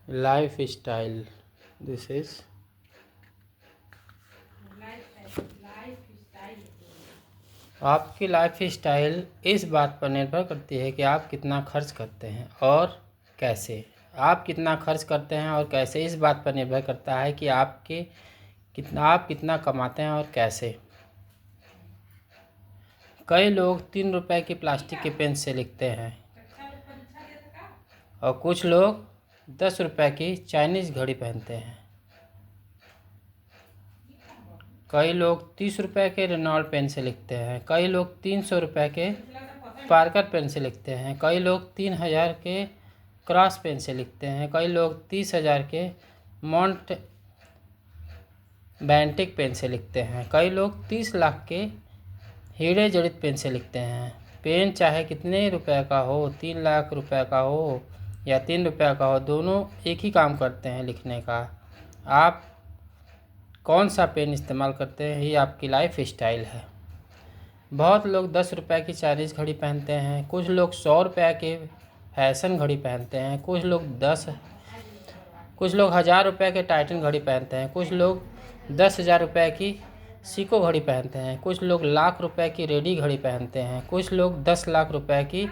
Life style. This is आपकी life style इस बात पर निर्भर करती है कि आप कितना खर्च करते हैं और कैसे। आप कितना खर्च करते हैं और कैसे इस बात पर निर्भर करता है कि आप कितना कमाते हैं और कैसे। कई लोग 3 रुपए की प्लास्टिक की पेन से लिखते हैं और कुछ लोग 10 रुपए की चाइनीज़ घड़ी पहनते हैं। कई लोग 30 रुपए के रेनॉल्ट पेन से लिखते हैं। कई लोग 300 रुपए के पार्कर पेन से लिखते हैं। कई लोग 3000 के क्रॉस पेन से लिखते हैं। कई लोग 30,000 के मॉन्ट बैंटिक पेन से लिखते हैं। कई लोग 30 लाख के हीरे जड़ित पेन से लिखते हैं। पेन चाहे कितने रुपए का हो, 3 लाख रुपए का हो या 3 रुपए का हो, दोनों एक ही काम करते हैं, लिखने का। आप कौन सा पेन इस्तेमाल करते हैं, ये आपकी लाइफ स्टाइल है। बहुत लोग 10 रुपए की चाइनीज़ घड़ी पहनते हैं। कुछ लोग 100 रुपए के फैशन घड़ी पहनते हैं। कुछ लोग 1000 रुपए के टाइटन घड़ी पहनते हैं। कुछ लोग 10,000 रुपए की सीको घड़ी पहनते हैं। कुछ लोग लाख रुपए की रेडी घड़ी पहनते हैं। कुछ लोग 10 लाख रुपए की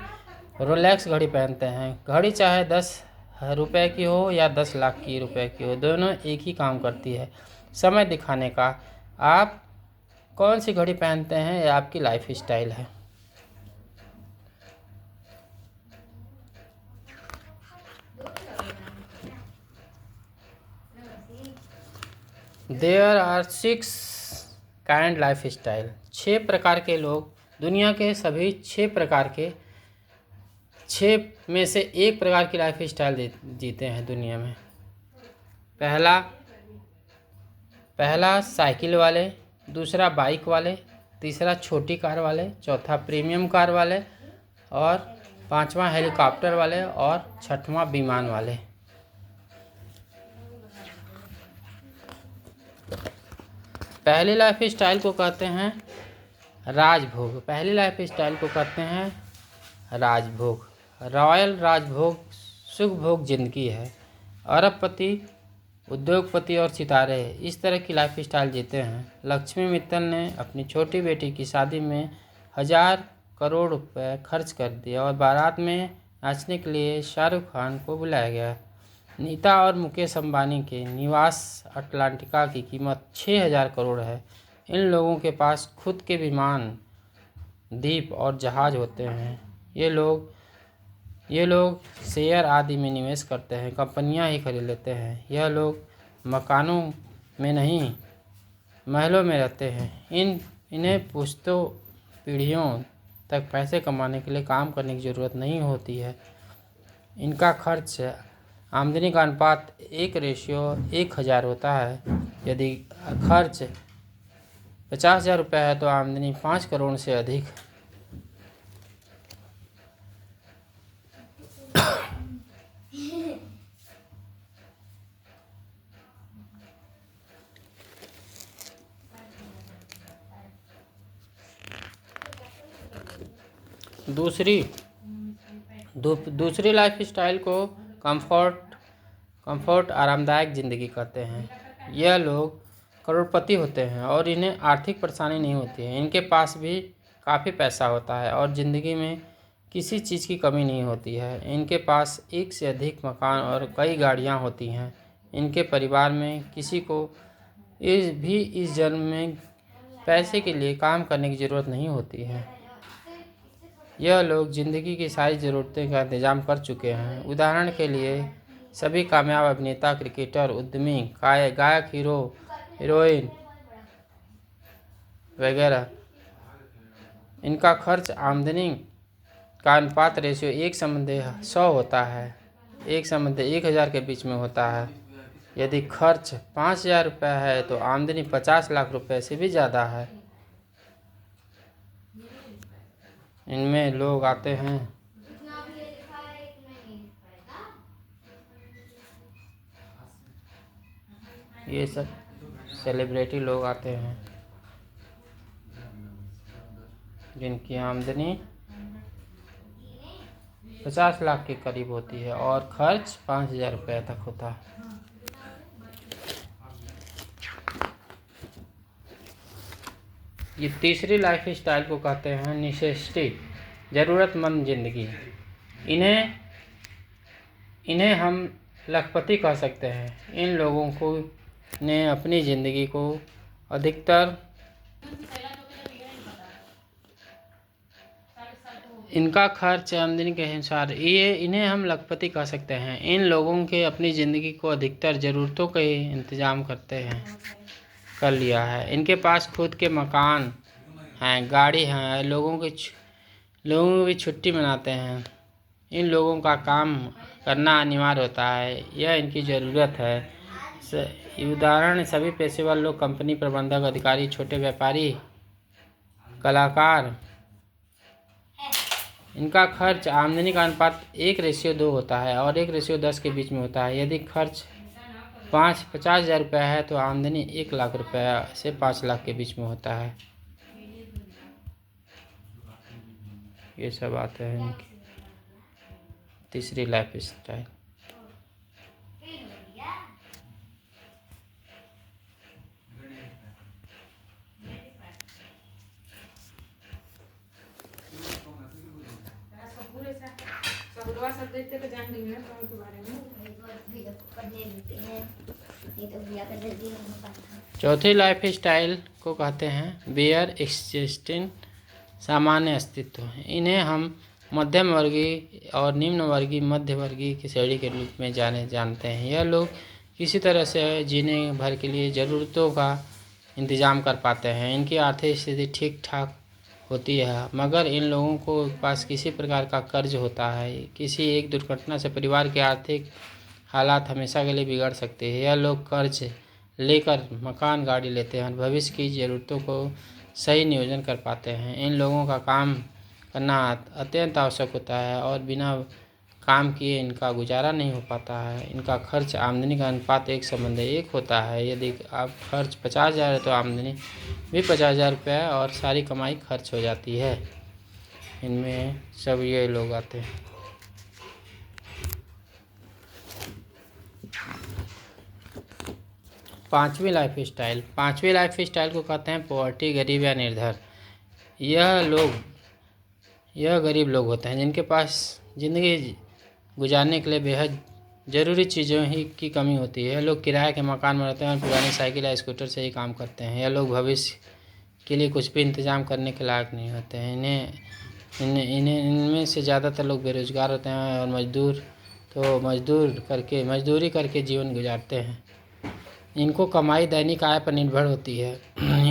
रोलेक्स घड़ी पहनते हैं। घड़ी चाहे 10 रुपए की हो या 10 लाख की रुपए की हो, दोनों एक ही काम करती है, समय दिखाने का। आप कौन सी घड़ी पहनते हैं, यह आपकी लाइफ स्टाइल है। There are 6 kind life style. 6 प्रकार के लोग दुनिया के सभी 6 में से एक प्रकार की लाइफ स्टाइल जीते हैं दुनिया में। पहला साइकिल वाले, दूसरा बाइक वाले, तीसरा छोटी कार वाले, चौथा प्रीमियम कार वाले और पांचवा हेलीकॉप्टर वाले और छठवां विमान वाले। पहली लाइफ स्टाइल को कहते हैं राजभोग। पहली लाइफ स्टाइल को कहते हैं राजभोग। रॉयल राजभोग सुखभोग जिंदगी है। अरबपति, उद्योगपति और सितारे इस तरह की लाइफ स्टाइल जीते हैं। लक्ष्मी मित्तल ने अपनी छोटी बेटी की शादी में 1000 करोड़ रुपए खर्च कर दिए और बारात में नाचने के लिए शाहरुख खान को बुलाया गया। नीता और मुकेश अंबानी के निवास अटलांटिका की कीमत 6000 करोड़ है। इन लोगों के पास खुद के विमान, द्वीप और जहाज होते हैं। ये लोग शेयर आदि में निवेश करते हैं, कंपनियां ही खरीद लेते हैं। यह लोग मकानों में नहीं, महलों में रहते हैं। इन्हें पुश्तों पीढ़ियों तक पैसे कमाने के लिए काम करने की ज़रूरत नहीं होती है। इनका खर्च आमदनी का अनुपात 1:1000 होता है। यदि खर्च 50,000 रुपये है तो आमदनी 5 करोड़ से अधिक। दूसरी लाइफ स्टाइल को कंफर्ट आरामदायक ज़िंदगी कहते हैं। यह लोग करोड़पति होते हैं और इन्हें आर्थिक परेशानी नहीं होती है। इनके पास भी काफ़ी पैसा होता है और ज़िंदगी में किसी चीज़ की कमी नहीं होती है। इनके पास एक से अधिक मकान और कई गाड़ियाँ होती हैं। इनके परिवार में किसी को इस जन्म में पैसे के लिए काम करने की ज़रूरत नहीं होती है। यह लोग ज़िंदगी की सारी ज़रूरतें का इंतज़ाम कर चुके हैं। उदाहरण के लिए सभी कामयाब अभिनेता, क्रिकेटर, उद्यमी, गायक, हीरोइन वगैरह। इनका खर्च आमदनी का अनुपात रेशियो 1:100 होता है। 1:1000 के बीच में होता है। यदि खर्च 5000 रुपये है तो आमदनी 50 लाख रुपए से भी ज़्यादा है। इनमें लोग आते हैं ये सब सेलिब्रिटी लोग आते हैं जिनकी आमदनी 50 लाख के करीब होती है और खर्च 5,000 रुपये तक होता है। ये तीसरी लाइफ स्टाइल को कहते हैं नेसेसिटी, ज़रूरतमंद ज़िंदगी। इन्हें हम लखपति कह सकते हैं। इन लोगों को ने अपनी ज़िंदगी को अधिकतर इनका खर्च आमदनी के अनुसार इन्हें हम लखपति कह सकते हैं। इन लोगों के अपनी ज़िंदगी को अधिकतर ज़रूरतों का ही इंतज़ाम कर लिया है। इनके पास खुद के मकान हैं, गाड़ी हैं, लोगों को भी छुट्टी मनाते हैं। इन लोगों का काम करना अनिवार्य होता है, यह इनकी ज़रूरत है। उदाहरण सभी पेशेवर लोग, कंपनी प्रबंधक, अधिकारी, छोटे व्यापारी, कलाकार। इनका खर्च आमदनी का अनुपात 1:2 होता है और 1:10 के बीच में होता है। यदि खर्च 50,000 रुपये है तो आमदनी 1 लाख रुपये से 5 लाख के बीच में होता है। ये सब बातें हैं इनकी तीसरी लाइफ स्टाइल। चौथी लाइफ स्टाइल को कहते हैं बेयर एक्सिस्टेंस, सामान्य अस्तित्व। इन्हें हम मध्यम वर्गीय और निम्न वर्गीय, मध्य वर्गीय की श्रेणी के रूप में जानते हैं। यह लोग किसी तरह से जीने भर के लिए ज़रूरतों का इंतज़ाम कर पाते हैं। इनकी आर्थिक स्थिति ठीक ठाक होती है, मगर इन लोगों को पास किसी प्रकार का कर्ज होता है। किसी एक दुर्घटना से परिवार के आर्थिक हालात हमेशा के लिए बिगड़ सकते हैं। यह लोग कर्ज लेकर मकान, गाड़ी लेते हैं और भविष्य की ज़रूरतों को सही नियोजन कर पाते हैं। इन लोगों का काम करना अत्यंत आवश्यक होता है और बिना काम किए इनका गुजारा नहीं हो पाता है। इनका खर्च आमदनी का अनुपात 1:1 होता है। यदि आप खर्च 50,000 है तो आमदनी भी 50,000 रुपये और सारी कमाई खर्च हो जाती है। इनमें सब ये लोग आते हैं। पांचवी लाइफ स्टाइल को कहते हैं पॉवर्टी, गरीब या निर्धर। यह गरीब लोग होते हैं जिनके पास ज़िंदगी गुजारने के लिए बेहद ज़रूरी चीज़ों ही की कमी होती है। यह लोग किराए के मकान में रहते हैं और पुरानी साइकिल या स्कूटर से ही काम करते हैं। यह लोग भविष्य के लिए कुछ भी इंतज़ाम करने के लायक नहीं होते हैं। इनमें से ज़्यादातर लोग बेरोजगार होते हैं और मजदूरी करके जीवन गुजारते हैं। इनको कमाई दैनिक आय पर निर्भर होती है।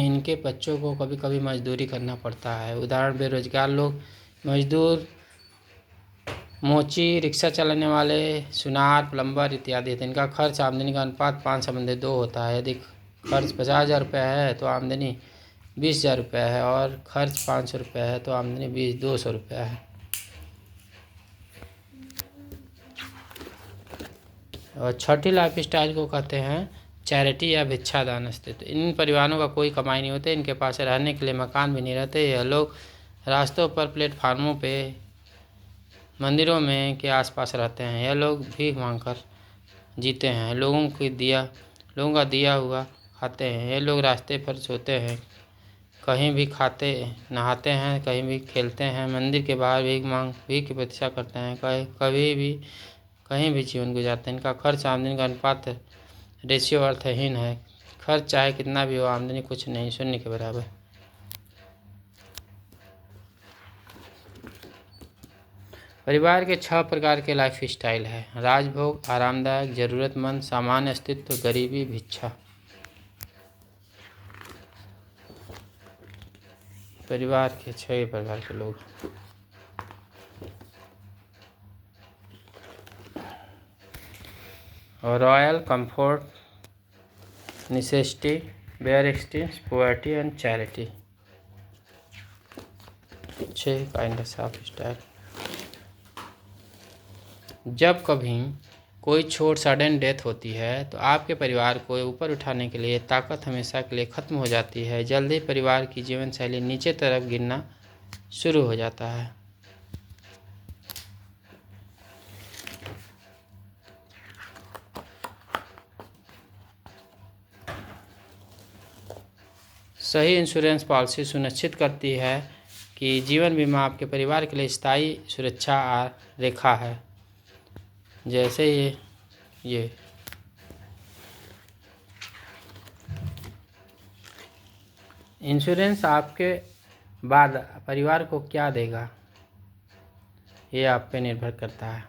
इनके बच्चों को कभी कभी मजदूरी करना पड़ता है। उदाहरण बेरोजगार लोग, मजदूर, मोची, रिक्शा चलाने वाले, सुनार, प्लम्बर इत्यादि। इनका खर्च आमदनी का अनुपात 5:2 होता है। यदि खर्च 50,000 रुपये है तो आमदनी 20,000 रुपये है और खर्च 500 रुपये है तो आमदनी 200 रुपये है। और छठी लाइफ स्टाइल को कहते हैं चैरिटी या भिक्षादान अस्तित्व। इन परिवारों का कोई कमाई नहीं होती, इनके पास रहने के लिए मकान भी नहीं रहते। यह लोग रास्तों पर, प्लेटफार्मों पे, मंदिरों में के आसपास रहते हैं। यह लोग भीख मांगकर जीते हैं। लोगों का दिया हुआ खाते हैं। ये लोग रास्ते पर सोते हैं, कहीं भी खाते नहाते हैं, कहीं भी खेलते हैं, मंदिर के बाहर भीख की प्रतीक्षा करते हैं, कहीं भी जीवन गुजारते हैं। इनका खर्च आमदनी का अनुपात रेशियो अर्थहीन है। खर्च चाहे कितना भी हो, आमदनी कुछ नहीं, शून्य के बराबर। परिवार के 6 प्रकार के लाइफ स्टाइल है: राजभोग, आरामदायक, जरूरतमंद, सामान्य अस्तित्व, गरीबी, भिक्षा। परिवार के 6 प्रकार के लोग। Royal, comfort, necessity, bare existence, poverty and charity. 6 kind of style. जब कभी कोई छोट सडन डेथ होती है तो आपके परिवार को ऊपर उठाने के लिए ताकत हमेशा के लिए ख़त्म हो जाती है। जल्द ही परिवार की जीवन शैली नीचे तरफ गिरना शुरू हो जाता है। सही इंश्योरेंस पॉलिसी सुनिश्चित करती है कि जीवन बीमा आपके परिवार के लिए स्थायी सुरक्षा रेखा है। जैसे ये इंश्योरेंस आपके बाद परिवार को क्या देगा, ये आप पे निर्भर करता है।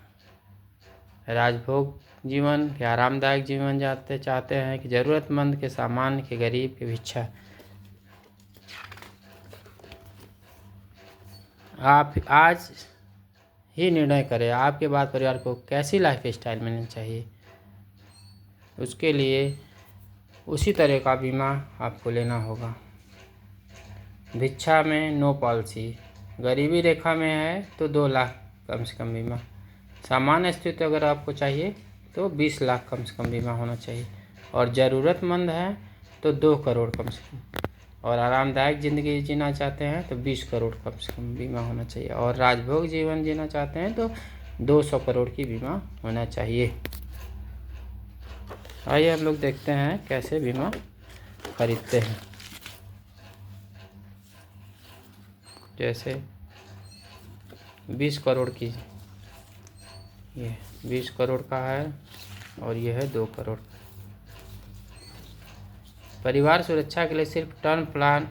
राजभोग जीवन के आरामदायक जीवन चाहते हैं कि ज़रूरतमंद के सामान्य के गरीब के भिक्षा। आप आज ही निर्णय करें आपके बाद परिवार को कैसी लाइफ स्टाइल मिलनी चाहिए। उसके लिए उसी तरह का बीमा आपको लेना होगा। भिक्षा में नो पॉलिसी, गरीबी रेखा में है तो 2 लाख कम से कम बीमा। सामान्य स्थिति अगर आपको चाहिए तो 20 लाख कम से कम बीमा होना चाहिए, और ज़रूरतमंद है तो 2 करोड़ कम से कम, और आरामदायक ज़िंदगी जीना चाहते हैं तो 20 करोड़ कम से कम बीमा होना चाहिए, और राजभोग जीवन जीना चाहते हैं तो 200 करोड़ की बीमा होना चाहिए। आइए हम लोग देखते हैं कैसे बीमा खरीदते हैं। जैसे 20 करोड़ की, ये 20 करोड़ का है और ये है 2 करोड़ का। परिवार सुरक्षा के लिए सिर्फ टर्म प्लान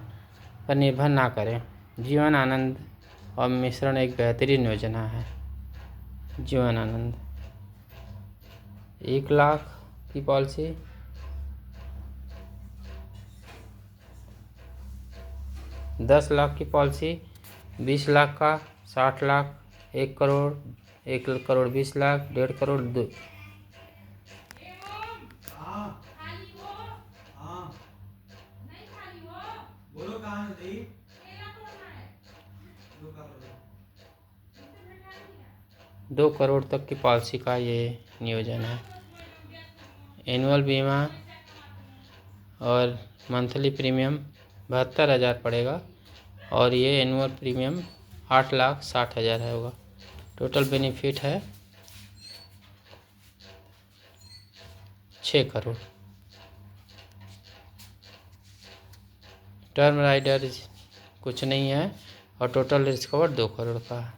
पर निर्भर ना करें। जीवन आनंद और मिश्रण एक बेहतरीन योजना है। जीवन आनंद 1 लाख की पॉलिसी, 10 लाख की पॉलिसी, 20 लाख का, 60 लाख, 1 करोड़, 1 करोड़ 20 लाख, 1.5 करोड़, 2। दो करोड़ तक की पॉलिसी का ये नियोजन है। एनुअल बीमा और मंथली प्रीमियम 72,000 पड़ेगा, और ये एनुअल प्रीमियम 8,60,000 है होगा। टोटल बेनिफिट है 6 करोड़। टर्म राइडर कुछ नहीं है, और टोटल रिस्क कवर 2 करोड़ का है।